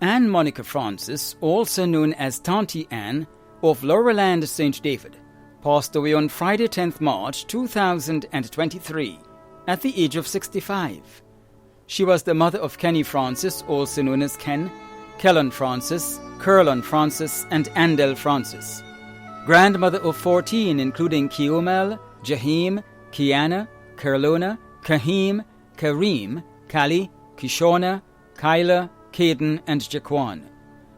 Anne Monica Francis, also known as Tanti Anne, of Laurelland, St. David, passed away on Friday 10th March 2023 at the age of 65. She was the mother of Kenny Francis, also known as Ken, Kellen Francis, Curlon Francis, and Andel Francis. Grandmother of 14, including Kiomel, Jahim, Kiana, Kerlona, Kahim, Kareem, Kali, Kishona, Kyla, Caden, and Jaquan.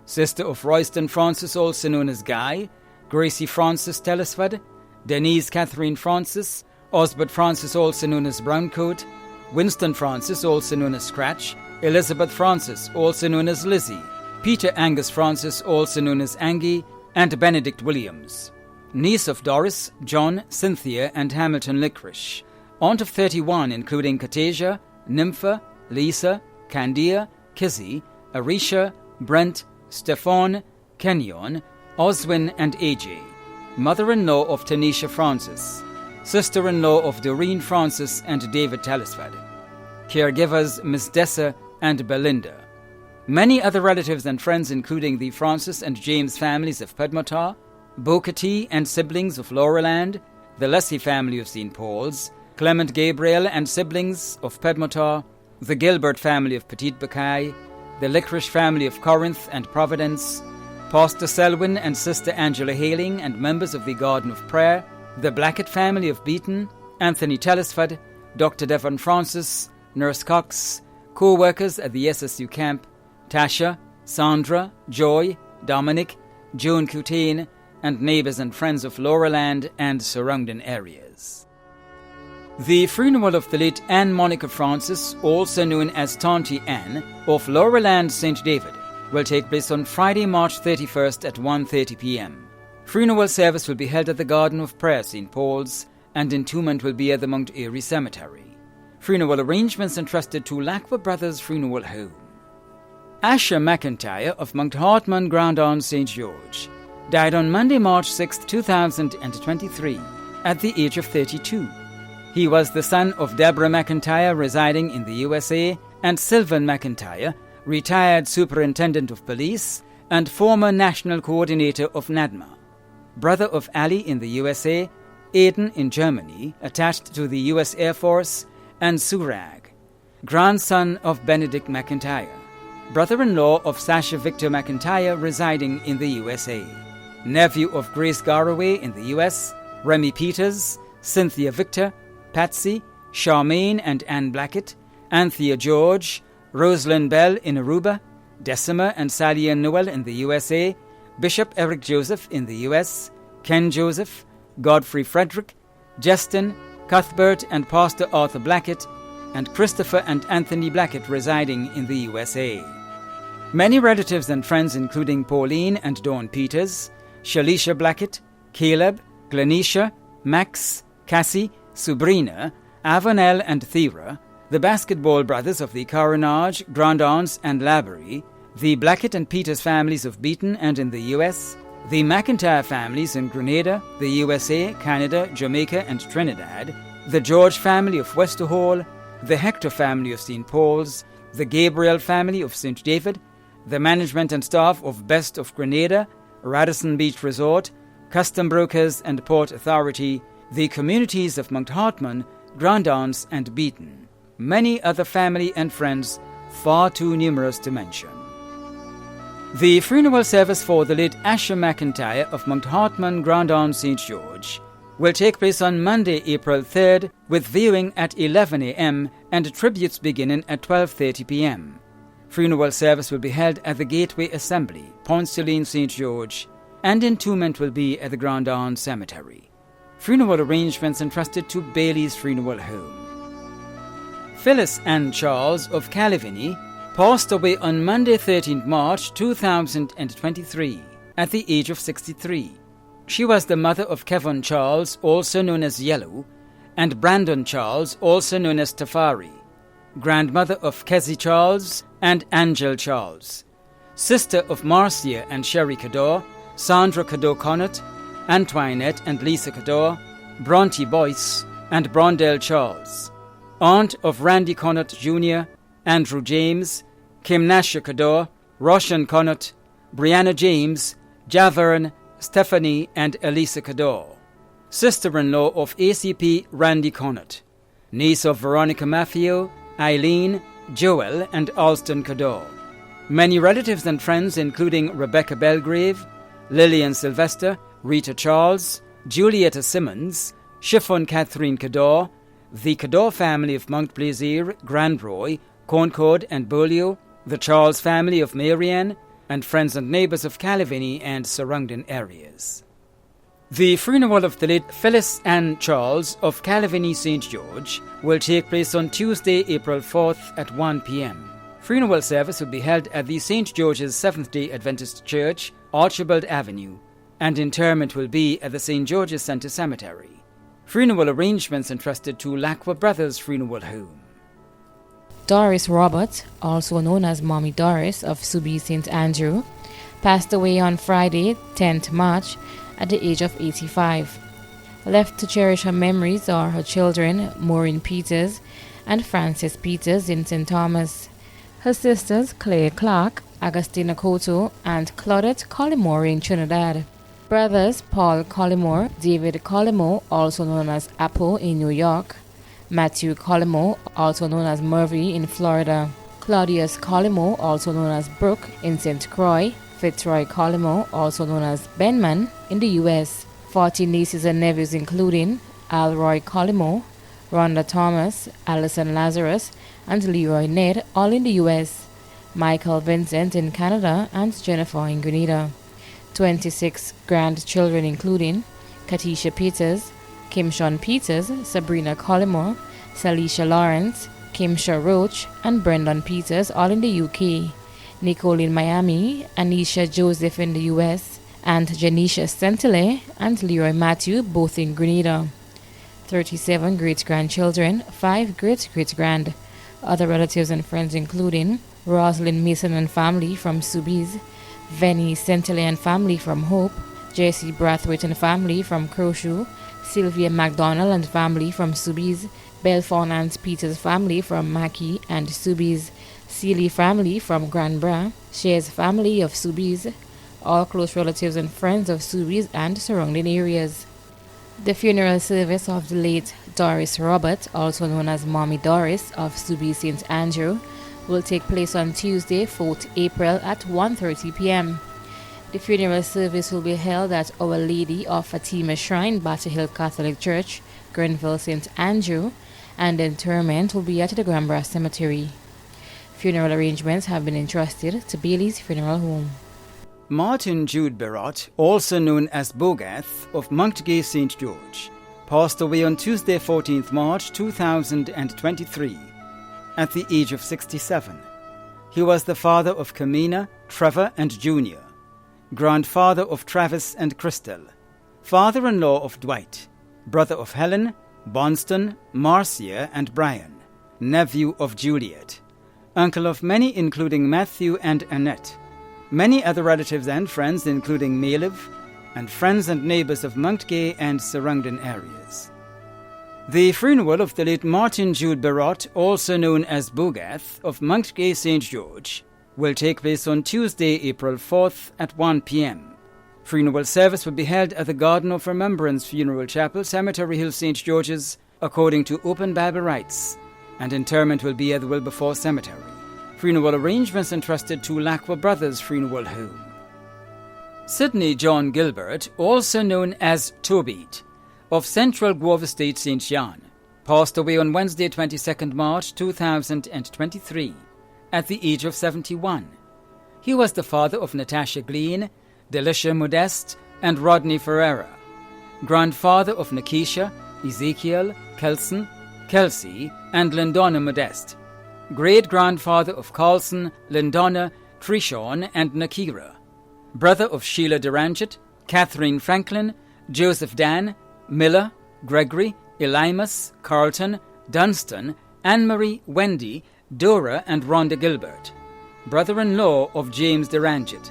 Sister of Royston Francis, also known as Guy, Gracie Francis Telesford, Denise Catherine Francis, Osbert Francis, also known as Browncoat, Winston Francis, also known as Scratch, Elizabeth Francis, also known as Lizzie, Peter Angus Francis, also known as Angie, and Benedict Williams. Niece of Doris, John, Cynthia, and Hamilton Licorice. Aunt of 31, including Catasia, Nympha, Lisa, Candia, Kizzy, Arisha, Brent, Stefan, Kenyon, Oswin, and AJ. Mother-in-law of Tanisha Francis. Sister-in-law of Doreen Francis and David Telesford. Caregivers Miss Dessa and Belinda. Many other relatives and friends, including the Francis and James families of Pedmotar, Bokati and siblings of Laurelland, the Leslie family of St. Paul's, Clement Gabriel and siblings of Pedmotar, the Gilbert family of Petit Buckeye, the Licorice family of Corinth and Providence, Pastor Selwyn and Sister Angela Haling and members of the Garden of Prayer, the Blackett family of Beaton, Anthony Telesford, Dr. Devon Francis, Nurse Cox, co-workers at the SSU camp, Tasha, Sandra, Joy, Dominic, Joan Cutane, and neighbors and friends of Laurelland and surrounding areas. The funeral of the late Anne Monica Francis, also known as Tanti Anne, of Laurelland, St. David, will take place on Friday, March 31st at 1:30 p.m. Funeral service will be held at the Garden of Prayer, St. Paul's, and entombment will be at the Mount Airy Cemetery. Funeral arrangements entrusted to Lacqua Brothers Funeral Home. Asher McIntyre of Mount Hartman, Grandon, St. George, died on Monday, March 6, 2023, at the age of 32. He was the son of Deborah McIntyre, residing in the USA, and Sylvan McIntyre, retired Superintendent of Police and former National Coordinator of NADMA. Brother of Ali in the USA, Aiden in Germany, attached to the U.S. Air Force, and Surag. Grandson of Benedict McIntyre. Brother-in-law of Sasha Victor McIntyre, residing in the USA. Nephew of Grace Garraway in the U.S., Remy Peters, Cynthia Victor, Patsy, Charmaine and Ann Blackett, Anthea George, Rosalind Bell in Aruba, Decima and Sally Ann Noel in the USA, Bishop Eric Joseph in the U.S., Ken Joseph, Godfrey Frederick, Justin, Cuthbert and Pastor Arthur Blackett, and Christopher and Anthony Blackett residing in the USA. Many relatives and friends, including Pauline and Dawn Peters, Shalisha Blackett, Caleb, Glenisha, Max, Cassie, Sabrina, Avanel and Thera, the basketball brothers of the Coronage, Grandance and Laborie, the Blackett and Peters families of Beaton and in the U.S., the McIntyre families in Grenada, the USA, Canada, Jamaica and Trinidad, the George family of Westerhall, the Hector family of St. Paul's, the Gabriel family of St. David, the management and staff of Best of Grenada, Radisson Beach Resort, Custom Brokers and Port Authority, the communities of Mount Hartman, Grandance and Beaton. Many other family and friends, far too numerous to mention. The funeral service for the late Asher McIntyre of Mount Hartman, Grandon, St. George, will take place on Monday, April 3rd, with viewing at 11 a.m. and tributes beginning at 12:30 p.m. Funeral service will be held at the Gateway Assembly, Pont-Celine, St. George, and entombment will be at the Grandon Cemetery. Funeral arrangements entrusted to Bailey's Funeral Home. Phyllis Ann Charles of Calavini passed away on Monday, 13th March 2023, at the age of 63. She was the mother of Kevin Charles, also known as Yellow, and Brandon Charles, also known as Tafari, grandmother of Kezzy Charles and Angel Charles, sister of Marcia and Sherry Cador, Sandra Cador Connaught, Antoinette and Lisa Cador, Bronte Boyce, and Brondell Charles, aunt of Randy Connaught Jr., Andrew James, Kim Nasher Cador, Roshan Connaught, Brianna James, Javern, Stephanie and Elisa Cador. Sister-in-law of ACP Randy Connaught. Niece of Veronica Maffeo, Eileen, Joel and Alston Cador. Many relatives and friends including Rebecca Belgrave, Lillian Sylvester, Rita Charles, Julietta Simmons, Chiffon Catherine Cador, the Cador family of Mount Plaisir, Grand Roy, Concord and Beaulieu, the Charles family of Marianne, and friends and neighbours of Calavini and surrounding areas. The funeral of the late Phyllis Ann Charles of Calavini St. George will take place on Tuesday, April 4th at 1 p.m. Funeral service will be held at the St. George's Seventh-day Adventist Church, Archibald Avenue, and interment will be at the St. George's Centre Cemetery. Funeral arrangements entrusted to Lacqua Brothers Funeral Home. Doris Robert, also known as Mommy Doris of Subi St. Andrew, passed away on Friday, 10th March, at the age of 85. Left to cherish her memories are her children, Maureen Peters and Frances Peters in St. Thomas, her sisters Claire Clark, Agustina Cotto, and Claudette Collymore in Trinidad, brothers Paul Collymore, David Collymore, also known as Apple in New York, Matthew Collymore, also known as Murphy in Florida, Claudius Collymore, also known as Brooke in St. Croix, Fitzroy Collymore, also known as Benman, in the U.S., 40 nieces and nephews including Alroy Collymore, Rhonda Thomas, Allison Lazarus, and Leroy Ned, all in the U.S., Michael Vincent in Canada, and Jennifer in Grenada. 26 grandchildren including Katisha Peters, Kimshon Peters, Sabrina Collymore, Salisha Lawrence, Kimsha Roach, and Brendan Peters, all in the UK, Nicole in Miami, Anisha Joseph in the US, and Janisha Stentile and Leroy Matthew, both in Grenada. 37 great-grandchildren, 5 great-great-grand. Other relatives and friends including Rosalind Mason and family from Subiz, Venny Stentile and family from Hope, Jesse Brathwaite and family from Crowshoe, Sylvia MacDonald and family from Subiz, Belfon and Peters family from Mackey and Subiz, Seeley family from Grand Bras, Shares family of Subiz, all close relatives and friends of Subiz and surrounding areas. The funeral service of the late Doris Robert, also known as Mommy Doris of Subiz St. Andrew, will take place on Tuesday, 4th April at 1:30 p.m. The funeral service will be held at Our Lady of Fatima Shrine, Battle Hill Catholic Church, Grenville St. Andrew, and interment will be at the Grand Bras Cemetery. Funeral arrangements have been entrusted to Bailey's Funeral Home. Martin Jude Berrott, also known as Bogath of Montgay St. George, passed away on Tuesday, 14th March 2023, at the age of 67. He was the father of Camina, Trevor and Junior, grandfather of Travis and Crystal, father-in-law of Dwight, brother of Helen, Bonston, Marcia and Brian, nephew of Juliet, uncle of many including Matthew and Annette, many other relatives and friends including Maliv, and friends and neighbours of Montgay and surrounding areas. The funeral of the late Martin Jude Berrott, also known as Bogath of Montgay St. George, will take place on Tuesday, April 4th at 1 p.m. Funeral service will be held at the Garden of Remembrance Funeral Chapel, Cemetery Hill, St. George's, according to open Bible rites, and interment will be at the Wilberforce Cemetery. Funeral arrangements entrusted to Lacqua Brothers Funeral Home. Sidney John Gilbert, also known as Tobit, of Central Grove Estate, St. John, passed away on Wednesday, 22nd March 2023, at the age of 71. He was the father of Natasha Glean, Delicia Modeste, and Rodney Ferreira, grandfather of Nakisha, Ezekiel, Kelson, Kelsey, and Lindonna Modeste, great-grandfather of Carlson, Lindonna, Trishon, and Nakira, brother of Sheila Durangett, Catherine Franklin, Joseph Dan, Miller, Gregory, Elimus, Carlton, Dunstan, Anne-Marie, Wendy, Dora, and Rhonda Gilbert, brother-in-law of James Durangett,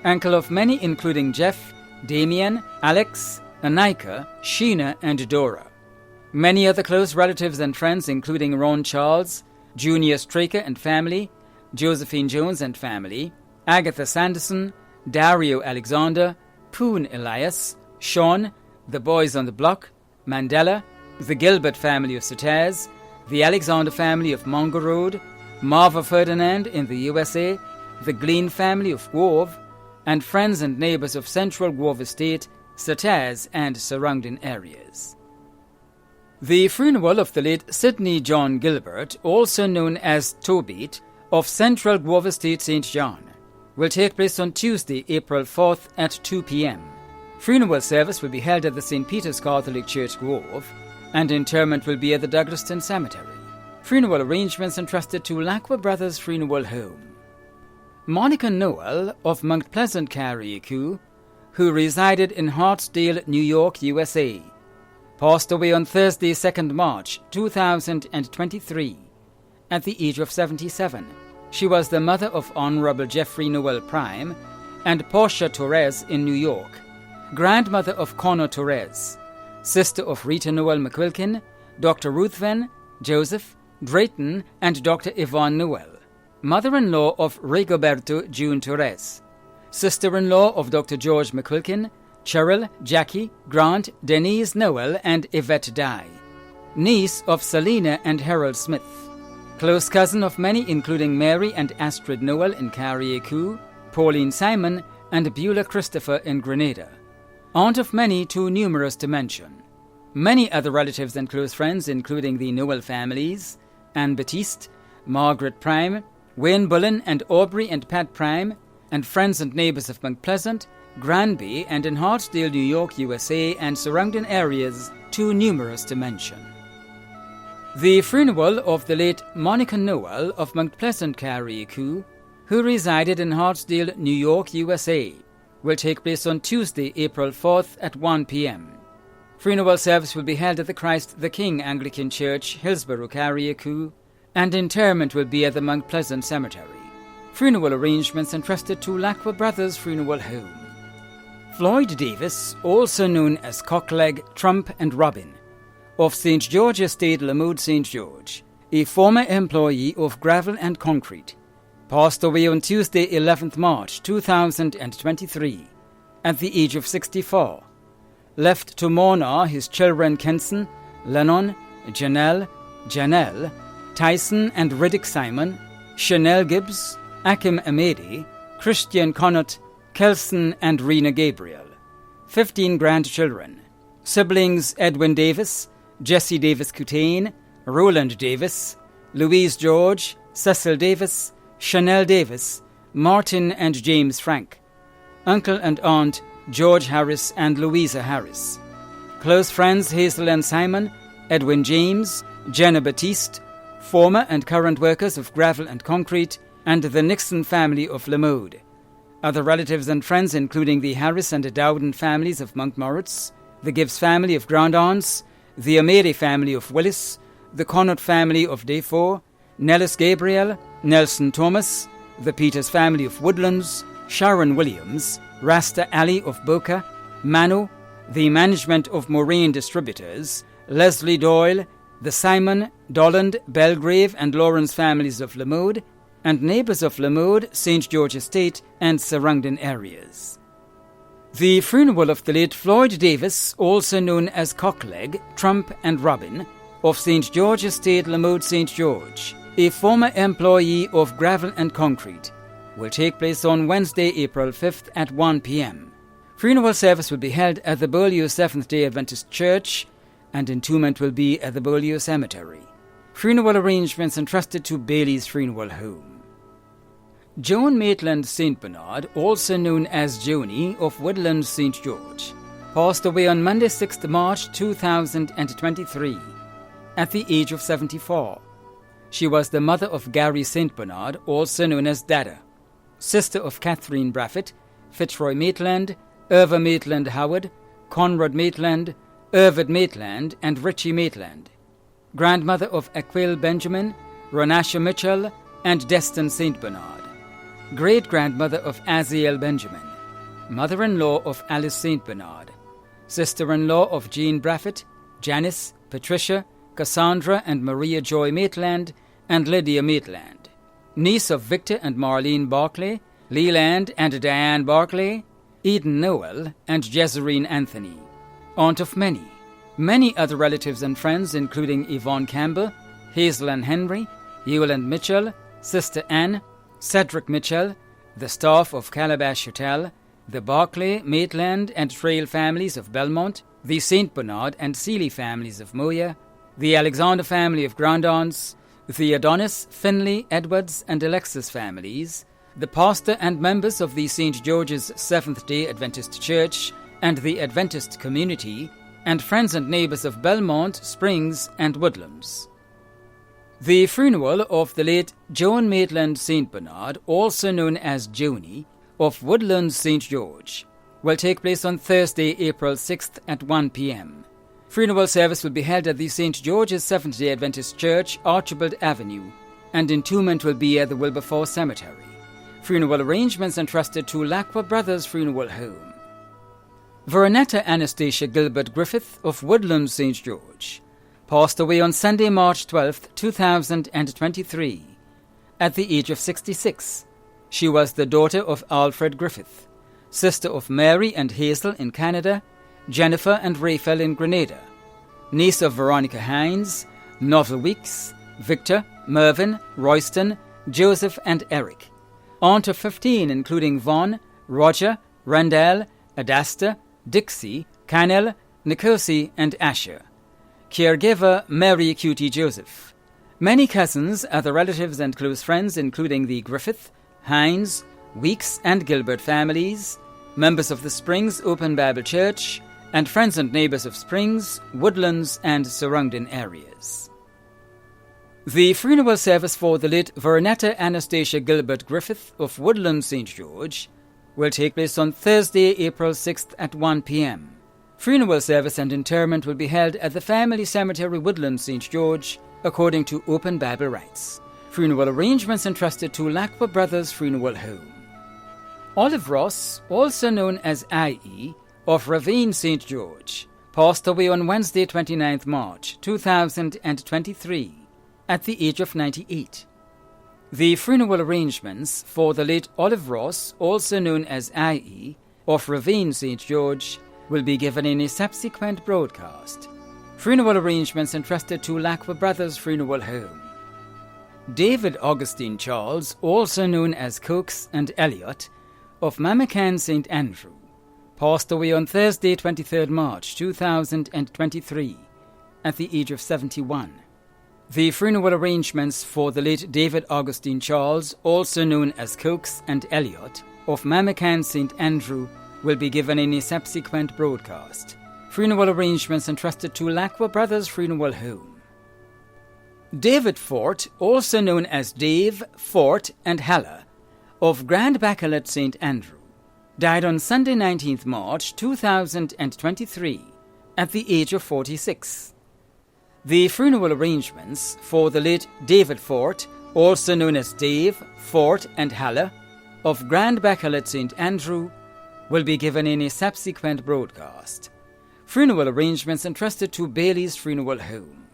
uncle of many including Jeff, Damien, Alex, Anika, Sheena, and Dora. Many other close relatives and friends including Ron Charles, Junior Straker and family, Josephine Jones and family, Agatha Sanderson, Dario Alexander, Poon Elias, Sean, The Boys on the Block, Mandela, the Gilbert family of Sataz, the Alexander family of Mongo Road, Marva Ferdinand in the USA, the Glean family of Grove, and friends and neighbors of Central Grove Estate, Sataz, and surrounding areas. The funeral of the late Sidney John Gilbert, also known as Tobit, of Central Grove Estate, St. John, will take place on Tuesday, April 4th at 2 p.m. Funeral service will be held at the St. Peter's Catholic Church Grove, and interment will be at the Douglaston Cemetery. Funeral arrangements entrusted to Lacqua Brothers Funeral Home. Monica Noel of Mount Pleasant, Carriacou, who resided in Hartsdale, New York, USA, passed away on Thursday, 2nd March 2023, at the age of 77. She was the mother of Honorable Jeffrey Noel Prime and Portia Torres in New York, grandmother of Connor Torres, sister of Rita Noel McQuilkin, Dr. Ruthven, Joseph, Drayton, and Dr. Yvonne Noel, mother-in-law of Rigoberto June Torres, sister-in-law of Dr. George McQuilkin, Cheryl, Jackie, Grant, Denise Noel, and Yvette Dye, niece of Selina and Harold Smith, close cousin of many including Mary and Astrid Noel in Carriacou, Pauline Simon, and Beulah Christopher in Grenada, aunt of many too numerous to mention. Many other relatives and close friends, including the Noel families, Anne Batiste, Margaret Prime, Wayne Bullen and Aubrey and Pat Prime, and friends and neighbors of Mount Pleasant, Granby, and in Hartsdale, New York, USA, and surrounding areas, too numerous to mention. The funeral of the late Monica Noel of Mount Pleasant, Carriacou, who resided in Hartsdale, New York, USA, will take place on Tuesday, April 4th at 1 p.m. Funeral service will be held at the Christ the King Anglican Church, Hillsborough, Carriacou, and interment will be at the Mount Pleasant Cemetery. Funeral arrangements entrusted to Lacqua Brothers Funeral Home. Floyd Davis, also known as Cockleg, Trump and Robin, of St. George Estate, Lamode, St. George, a former employee of Gravel and Concrete, passed away on Tuesday, 11th March 2023, at the age of 64. Left to mourn are his children Kenson, Lennon, Janelle, Tyson and Riddick Simon, Chanel Gibbs, Akim Amedi, Christian Connaught, Kelson and Rena Gabriel. 15 grandchildren. Siblings Edwin Davis, Jesse Davis Cutane, Roland Davis, Louise George, Cecil Davis, Chanel Davis, Martin and James Frank. Uncle and aunt George Harris and Louisa Harris. Close friends Hazel and Simon, Edwin James, Jenna Batiste, former and current workers of Gravel and Concrete, and the Nixon family of Lamode. Other relatives and friends including the Harris and Dowden families of Mount Moritz, the Gibbs family of Grand Anse, the Ameri family of Willis, the Connaught family of Dayford, Nellis Gabriel, Nelson Thomas, the Peters family of Woodlands, Sharon Williams, Rasta Ali of Boca, Manu, the management of Moraine Distributors, Leslie Doyle, the Simon, Dolland, Belgrave and Lawrence families of Lamode, and neighbors of Lamode, St. George Estate and surrounding areas. The funeral of the late Floyd Davis, also known as Cockleg, Trump and Robin, of St. George Estate, Lamode, St. George, a former employee of Gravel and Concrete, will take place on Wednesday, April 5th at 1 p.m. Funeral service will be held at the Beaulieu Seventh-day Adventist Church, and entombment will be at the Beaulieu Cemetery. Funeral arrangements entrusted to Bailey's Funeral Home. Joan Maitland St. Bernard, also known as Joni of Woodlands, St. George, passed away on Monday, 6th March 2023, at the age of 74. She was the mother of Gary St. Bernard, also known as Dada, sister of Catherine Braffett, Fitzroy Maitland, Irva Maitland Howard, Conrad Maitland, Irvid Maitland, and Richie Maitland, grandmother of Aquil Benjamin, Ronasha Mitchell, and Destin St. Bernard, great-grandmother of Aziel Benjamin, mother-in-law of Alice St. Bernard, sister-in-law of Jean Braffett, Janice, Patricia, Cassandra and Maria Joy Maitland, and Lydia Maitland, niece of Victor and Marlene Barclay, Leland and Diane Barclay, Eden Noel, and Jezerine Anthony, aunt of many. Many other relatives and friends, including Yvonne Campbell, Hazel and Henry, Yolande Mitchell, Sister Anne, Cedric Mitchell, the staff of Calabash Hotel, the Barclay, Maitland, and Trail families of Belmont, the St. Bernard and Seeley families of Moya, the Alexander family of Grandance, the Adonis, Finley, Edwards, and Alexis families, the pastor and members of the St. George's Seventh-day Adventist Church and the Adventist community, and friends and neighbors of Belmont, Springs, and Woodlands. The funeral of the late Joan Maitland St. Bernard, also known as Joni, of Woodlands St. George, will take place on Thursday, April 6th at 1 p.m. Funeral service will be held at the St. George's Seventh-day Adventist Church, Archibald Avenue, and entombment will be at the Wilberforce Cemetery. Funeral arrangements entrusted to Lacqua Brothers Funeral Home. Veronetta Anastasia Gilbert Griffith of Woodlands St. George passed away on Sunday, March 12, 2023, at the age of 66. She was the daughter of Alfred Griffith, sister of Mary and Hazel in Canada, Jennifer and Raphael in Grenada, niece of Veronica Hines, Novel Weeks, Victor, Mervyn, Royston, Joseph, and Eric, aunt of 15 including Vaughn, Roger, Randall, Adasta, Dixie, Canel, Nikosi, and Asher. Caregiver Mary Cutie Joseph. Many cousins, other relatives, and close friends, including the Griffith, Hines, Weeks, and Gilbert families, members of the Springs Open Bible Church, and friends and neighbors of Springs, Woodlands, and surrounding areas. The funeral service for the late Veronetta Anastasia Gilbert Griffith of Woodlands St. George will take place on Thursday, April 6th at 1 p.m. Funeral service and interment will be held at the Family Cemetery, Woodlands St. George, according to Open Bible rites. Funeral arrangements entrusted to Lacqua Brothers Funeral Home. Olive Ross, also known as I.E., of Ravine St. George, passed away on Wednesday, 29th March 2023, at the age of 98. The funeral arrangements for the late Olive Ross, also known as I.E., of Ravine St. George, will be given in a subsequent broadcast. Funeral arrangements entrusted to Lacqua Brothers Funeral Home. David Augustine Charles, also known as Cokes and Elliot, of Mamacan St. Andrew, passed away on Thursday, 23rd March 2023, at the age of 71. The funeral arrangements for the late David Augustine Charles, also known as Cokes and Elliot, of Mamacan St. Andrew, will be given in a subsequent broadcast. Funeral arrangements entrusted to Lacqua Brothers Funeral Home. David Fort, also known as Dave, Fort, and Hella, of Grand Bacalet St. Andrew, died on Sunday, 19th March 2023, at the age of 46. The funeral arrangements for the late David Fort, also known as Dave, Fort, and Hella, of Grand Bacalet St. Andrew, will be given in a subsequent broadcast. Funeral arrangements entrusted to Bailey's Funeral Home.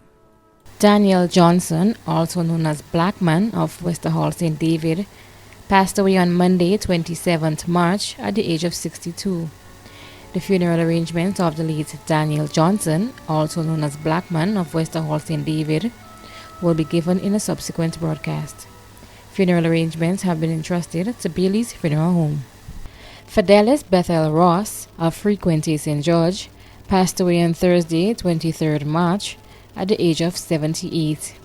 Daniel Johnson, also known as Blackman of Westerhall St. David, passed away on Monday, 27th March at the age of 62. The funeral arrangements of the late Daniel Johnson, also known as Blackman of Westerhall St. David, will be given in a subsequent broadcast. Funeral arrangements have been entrusted to Bailey's Funeral Home. Fidelis Bethel Ross of Frequency St. George passed away on Thursday, 23rd March at the age of 78.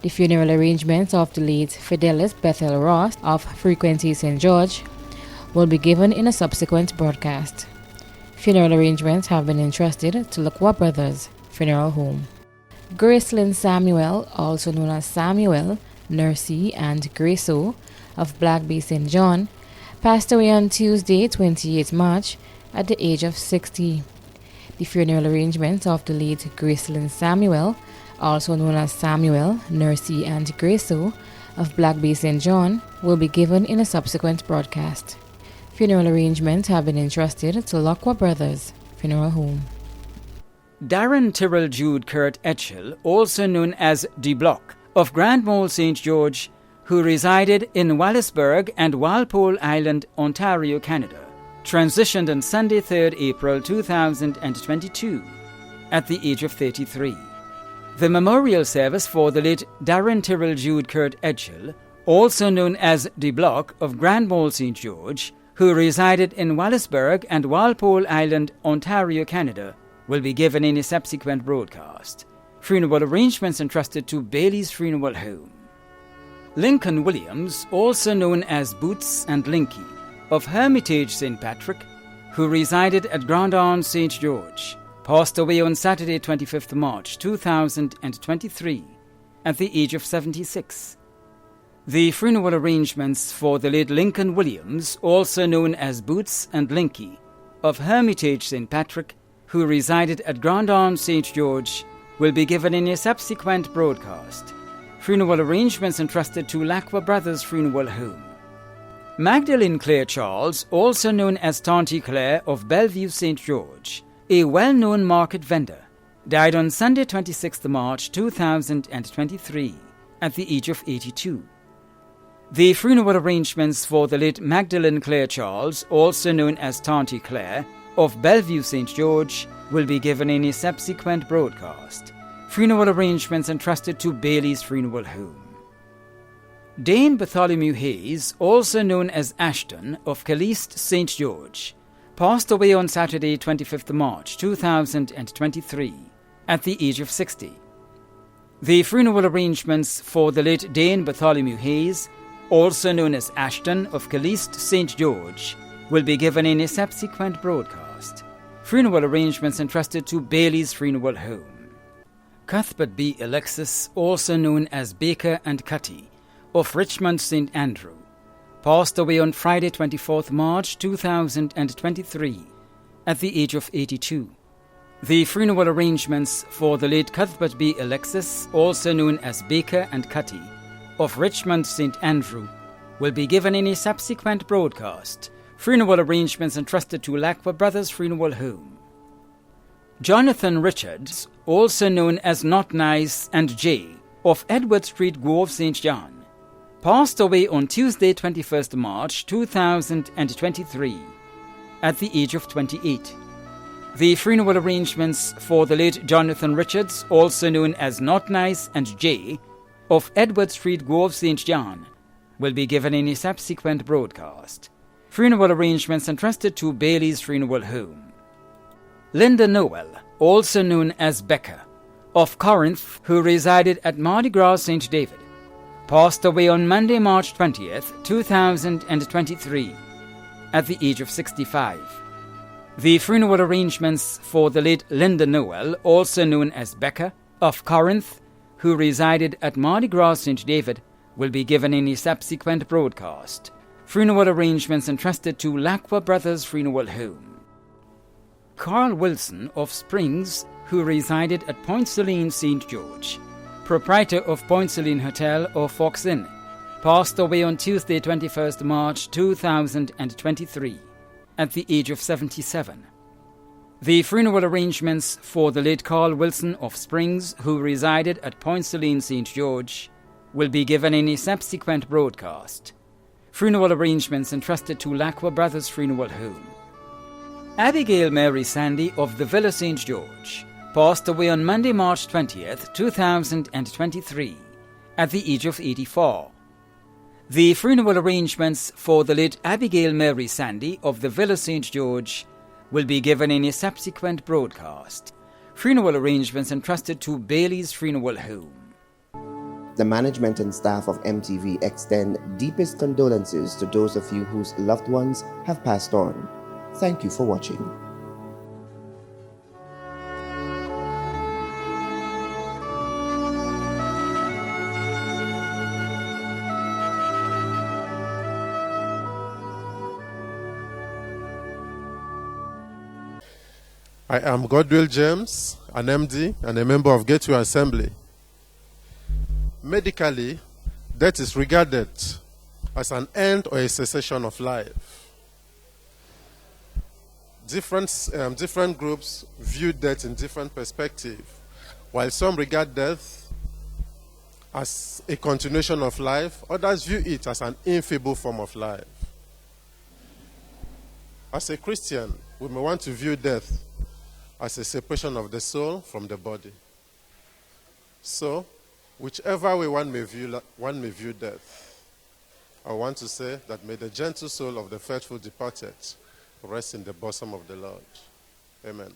The funeral arrangements of the late Fidelis Bethel Ross of Frequency St. George will be given in a subsequent broadcast. Funeral arrangements have been entrusted to Lacqua Brothers Funeral Home. Gracelyn Samuel, also known as Samuel, Nursey, and Graceau of Black Bay St. John, passed away on Tuesday, 28 March at the age of 60. The funeral arrangements of the late Gracelyn Samuel, also known as Samuel, Nursey, and Graceau of Black Bay St. John, will be given in a subsequent broadcast. Funeral arrangements have been entrusted to Lacqua Brothers Funeral Home. Darren Tyrrell Jude Kurt Etchell, also known as D. Block, of Grand Mole St. George, who resided in Wallaceburg and Walpole Island, Ontario, Canada, transitioned on Sunday, 3rd April 2022, at the age of 33. The memorial service for the late Darren Tyrrell Jude Kurt Edgehill, also known as De Block of Grand Mall St. George, who resided in Wallaceburg and Walpole Island, Ontario, Canada, will be given in a subsequent broadcast. Funeral arrangements entrusted to Bailey's Funeral Home. Lincoln Williams, also known as Boots and Linky, of Hermitage St. Patrick, who resided at Grand Anse St. George, passed away on Saturday, 25th March 2023, at the age of 76. The funeral arrangements for the late Lincoln Williams, also known as Boots and Linky, of Hermitage St. Patrick, who resided at Grand Anse St. George, will be given in a subsequent broadcast. Funeral arrangements entrusted to Lacqua Brothers Funeral Home. Magdalene Claire Charles, also known as Tanti Claire of Bellevue St. George, a well-known market vendor, died on Sunday 26 March 2023 at the age of 82. The funeral arrangements for the late Magdalene Claire Charles, also known as Tanti Claire, of Bellevue St. George, will be given in a subsequent broadcast. Funeral arrangements entrusted to Bailey's Funeral Home. Dane Bartholomew Hayes, also known as Ashton, of Caliste St. George, passed away on Saturday 25th March 2023 at the age of 60. The funeral arrangements for the late Dane Bartholomew Hayes, also known as Ashton of Caliste St. George, will be given in a subsequent broadcast. Funeral arrangements entrusted to Bailey's Funeral Home. Cuthbert B. Alexis, also known as Baker and Cutty, of Richmond St. Andrew, passed away on Friday 24th March 2023 at the age of 82. The funeral arrangements for the late Cuthbert B. Alexis, also known as Baker and Cutty, of Richmond St. Andrew, will be given in a subsequent broadcast. Funeral arrangements entrusted to Lacqua Brothers Funeral Home. Jonathan Richards, also known as Not Nice and J, of Edward Street, Grove, St. John, passed away on Tuesday 21st March 2023 at the age of 28. The funeral arrangements for the late Jonathan Richards, also known as Not Nice and J, of Edward Street, Grove, St. John, will be given in a subsequent broadcast. Funeral arrangements entrusted to Bailey's Funeral Home. Linda Noel, also known as Becca, of Corinth, who resided at Mardi Gras St. David, passed away on Monday, March 20th, 2023, at the age of 65. The funeral arrangements for the late Linda Noel, also known as Becca, of Corinth, who resided at Mardi Gras St. David, will be given in a subsequent broadcast. Funeral arrangements entrusted to Lacqua Brothers Funeral Home. Carl Wilson of Springs, who resided at Point Celine St. George, proprietor of Point Celine Hotel or Fox Inn, passed away on Tuesday 21st March 2023 at the age of 77. The funeral arrangements for the late Carl Wilson of Springs, who resided at Point Celine St. George, will be given in a subsequent broadcast. Funeral arrangements entrusted to Lacqua Brothers Funeral Home. Abigail Mary Sandy of the Villa St. George passed away on Monday, March 20th, 2023, at the age of 84. The funeral arrangements for the late Abigail Mary Sandy of the Villa St. George will be given in a subsequent broadcast. Funeral arrangements entrusted to Bailey's Funeral Home. The management and staff of MTV extend deepest condolences to those of you whose loved ones have passed on. Thank you for watching. I am Godwill James, an MD and a member of Gateway Assembly. Medically, death is regarded as an end or a cessation of life. Different groups view death in different perspectives. While some regard death as a continuation of life, others view it as an infeeble form of life. As a Christian, we may want to view death as a separation of the soul from the body. So, whichever way one may view death, I want to say that may the gentle soul of the faithful departed rest in the bosom of the Lord. Amen.